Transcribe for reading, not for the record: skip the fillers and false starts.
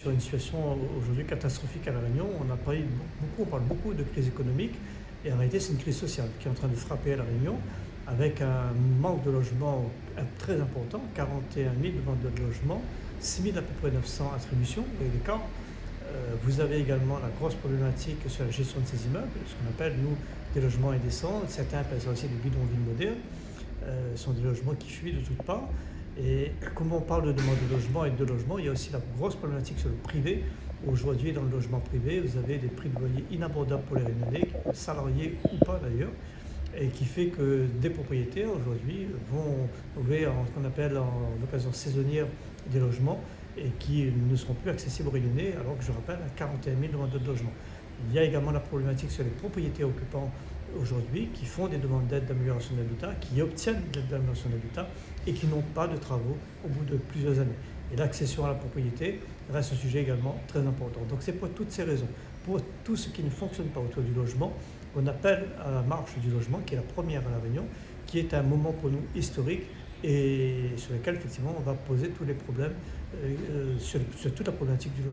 Sur une situation aujourd'hui catastrophique à La Réunion, on parle beaucoup de crise économique et en réalité c'est une crise sociale qui est en train de frapper à La Réunion avec un manque de logement très important, 41 000 demandes de logement, 6 000 à peu près 900 attributions, vous voyez l'écart. Vous avez également la grosse problématique sur la gestion de ces immeubles, ce qu'on appelle nous des logements indécents, certains appellent ça aussi des bidonvilles modernes. Ce sont des logements qui fuient de toutes parts. Et comme on parle de demande de logement et de logement, il y a aussi la grosse problématique sur le privé. Aujourd'hui, dans le logement privé, vous avez des prix de loyer inabordables pour les Réunionnais, salariés ou pas d'ailleurs, et qui fait que des propriétaires aujourd'hui vont louer ce qu'on appelle en occasion saisonnière des logements et qui ne seront plus accessibles aux Réunionnais, alors que je rappelle, à 41 000 demandeurs de logement. Il y a également la problématique sur les propriétaires occupants aujourd'hui qui font des demandes d'aide d'amélioration de l'habitat, qui obtiennent de l'aide d'amélioration de l'habitat et qui n'ont pas de travaux au bout de plusieurs années. Et l'accession à la propriété reste un sujet également très important. Donc c'est pour toutes ces raisons, pour tout ce qui ne fonctionne pas autour du logement, on appelle à la marche du logement, qui est la première à La Réunion, qui est un moment pour nous historique et sur lequel effectivement on va poser tous les problèmes sur toute la problématique du logement.